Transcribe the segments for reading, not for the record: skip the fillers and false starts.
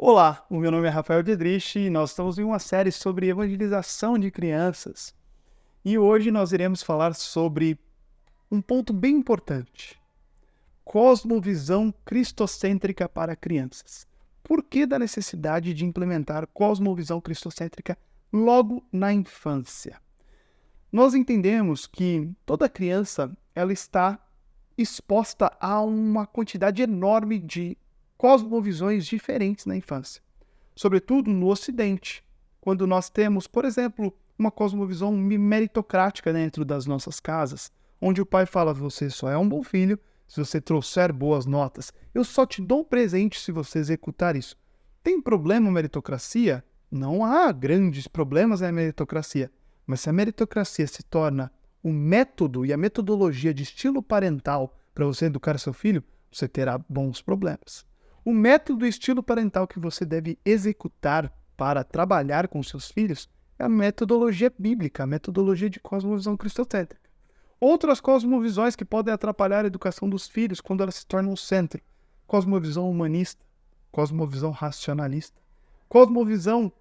Olá, o meu nome é Rafael Dedrich e nós estamos em uma série sobre evangelização de crianças. E hoje nós iremos falar sobre um ponto bem importante: cosmovisão cristocêntrica para crianças. Por que da necessidade de implementar cosmovisão cristocêntrica logo na infância? Nós entendemos que toda criança ela está exposta a uma quantidade enorme de cosmovisões diferentes na infância, sobretudo no Ocidente, quando nós temos, por exemplo, uma cosmovisão meritocrática dentro das nossas casas, onde o pai fala: você só é um bom filho se você trouxer boas notas, eu só te dou um presente se você executar isso. Tem problema a meritocracia? Não há grandes problemas na meritocracia, mas se a meritocracia se torna o método e a metodologia de estilo parental para você educar seu filho, você terá bons problemas. O método e estilo parental que você deve executar para trabalhar com seus filhos é a metodologia bíblica, a metodologia de cosmovisão cristocêntrica. Outras cosmovisões que podem atrapalhar a educação dos filhos quando elas se tornam o centro: cosmovisão humanista, cosmovisão racionalista, cosmovisão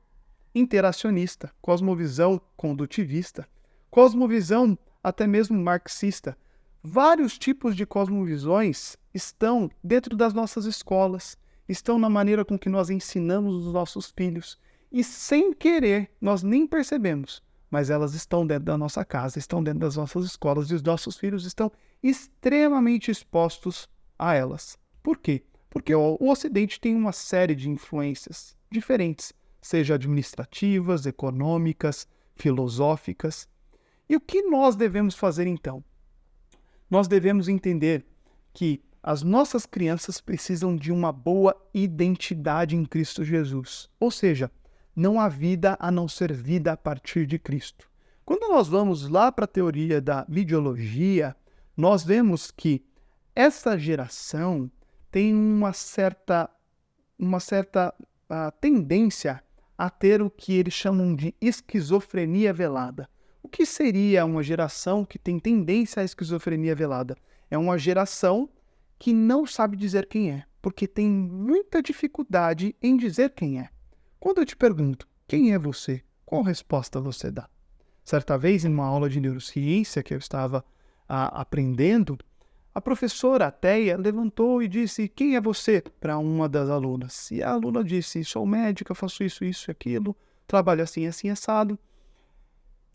interacionista, cosmovisão condutivista, cosmovisão até mesmo marxista. Vários tipos de cosmovisões estão dentro das nossas escolas, estão na maneira com que nós ensinamos os nossos filhos. E sem querer, nós nem percebemos, mas elas estão dentro da nossa casa, estão dentro das nossas escolas e os nossos filhos estão extremamente expostos a elas. Por quê? Porque o Ocidente tem uma série de influências diferentes, seja administrativas, econômicas, filosóficas. E o que nós devemos fazer então? Nós devemos entender que as nossas crianças precisam de uma boa identidade em Cristo Jesus. Ou seja, não há vida a não ser vida a partir de Cristo. Quando nós vamos lá para a teoria da videologia, nós vemos que essa geração tem uma certa tendência a ter o que eles chamam de esquizofrenia velada. O que seria uma geração que tem tendência à esquizofrenia velada? É uma geração que não sabe dizer quem é, porque tem muita dificuldade em dizer quem é. Quando eu te pergunto, quem é você? Qual resposta você dá? Certa vez, em uma aula de neurociência que eu estava aprendendo, a professora ateia levantou e disse: quem é você? Para uma das alunas. E a aluna disse: sou médica, faço isso, isso e aquilo, trabalho assim, assim, assado.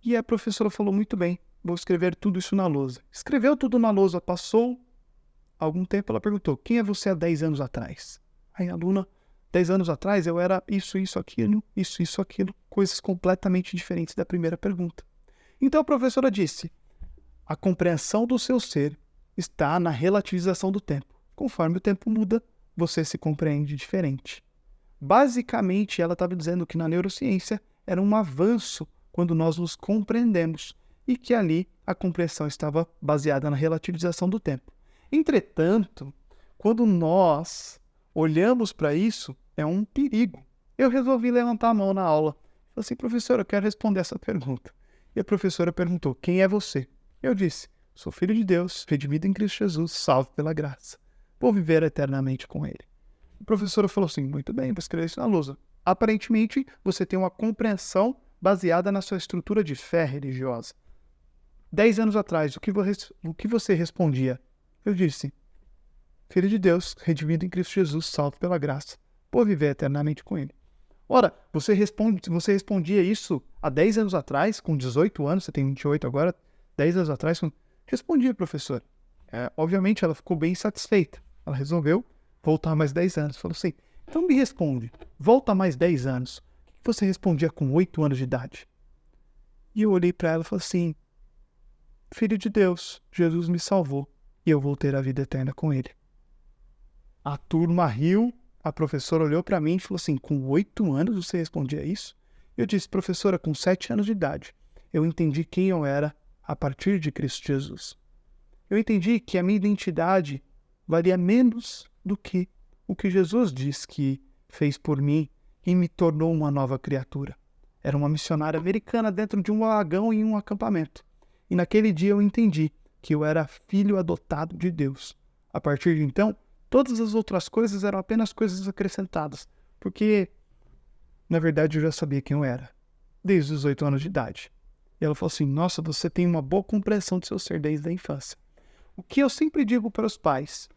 E a professora falou: muito bem, vou escrever tudo isso na lousa. Escreveu tudo na lousa, passou algum tempo, ela perguntou: quem é você há 10 anos atrás? Aí a aluna: 10 anos atrás eu era isso, aquilo, coisas completamente diferentes da primeira pergunta. Então a professora disse: a compreensão do seu ser está na relativização do tempo. Conforme o tempo muda, você se compreende diferente. Basicamente, ela estava dizendo que na neurociência era um avanço quando nós nos compreendemos e que ali a compreensão estava baseada na relativização do tempo. Entretanto, quando nós olhamos para isso, é um perigo. Eu resolvi levantar a mão na aula. Falei assim: professora, eu quero responder essa pergunta. E a professora perguntou: quem é você? Eu disse: sou filho de Deus, redimido em Cristo Jesus, salvo pela graça. Vou viver eternamente com Ele. A professora falou assim: muito bem, vou escrever isso na lousa. Aparentemente, você tem uma compreensão baseada na sua estrutura de fé religiosa. 10 anos atrás, o que você respondia? Eu disse: filho de Deus, redimido em Cristo Jesus, salvo pela graça. Vou viver eternamente com Ele. Ora, você respondia isso há 10 anos atrás, com 18 anos, você tem 28 agora, 10 anos atrás, respondia, professor. Obviamente, ela ficou bem satisfeita. Ela resolveu voltar mais 10 anos. Falou assim: então me responde, volta mais 10 anos. O que você respondia com 8 anos de idade? E eu olhei para ela e falei assim: filho de Deus, Jesus me salvou e eu vou ter a vida eterna com Ele. A turma riu, a professora olhou para mim e falou assim: com 8 anos você respondia isso? Eu disse: professora, com 7 anos de idade, eu entendi quem eu era a partir de Cristo Jesus. Eu entendi que a minha identidade valia menos do que o que Jesus diz que fez por mim e me tornou uma nova criatura. Era uma missionária americana dentro de um vagão em um acampamento. E naquele dia eu entendi que eu era filho adotado de Deus. A partir de então, todas as outras coisas eram apenas coisas acrescentadas, Porque, na verdade, eu já sabia quem eu era, desde os 8 anos de idade. E ela falou assim, nossa, você tem uma boa compreensão do seu ser desde a infância. O que eu sempre digo para os pais,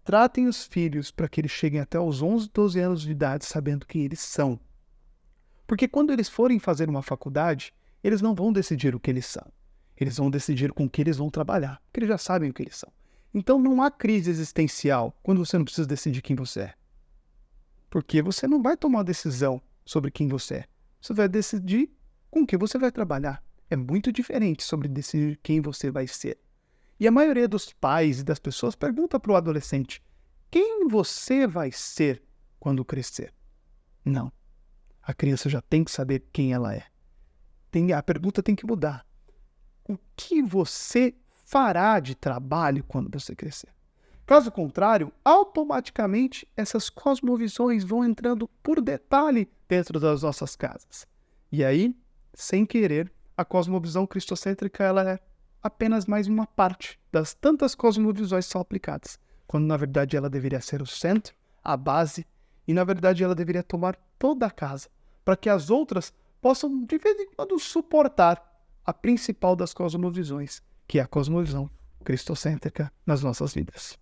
tratem os filhos para que eles cheguem até os 11, 12 anos de idade sabendo quem eles são. Porque quando eles forem fazer uma faculdade, eles não vão decidir o que eles são. Eles vão decidir com o que eles vão trabalhar, porque eles já sabem o que eles são. Então não há crise existencial quando você não precisa decidir quem você é. Porque você não vai tomar uma decisão sobre quem você é. Você vai decidir com o que você vai trabalhar. É muito diferente sobre decidir quem você vai ser. E a maioria dos pais e das pessoas pergunta para o adolescente, quem você vai ser quando crescer? Não. A criança já tem que saber quem ela é. A pergunta tem que mudar. O que você fará de trabalho quando você crescer? Caso contrário, automaticamente essas cosmovisões vão entrando por detalhe dentro das nossas casas. E aí, sem querer, a cosmovisão cristocêntrica ela é apenas mais uma parte das tantas cosmovisões que são aplicadas, quando na verdade ela deveria ser o centro, a base, e na verdade ela deveria tomar toda a casa, para que as outras possam de vez em quando suportar a principal das cosmovisões, que é a cosmovisão cristocêntrica nas nossas vidas.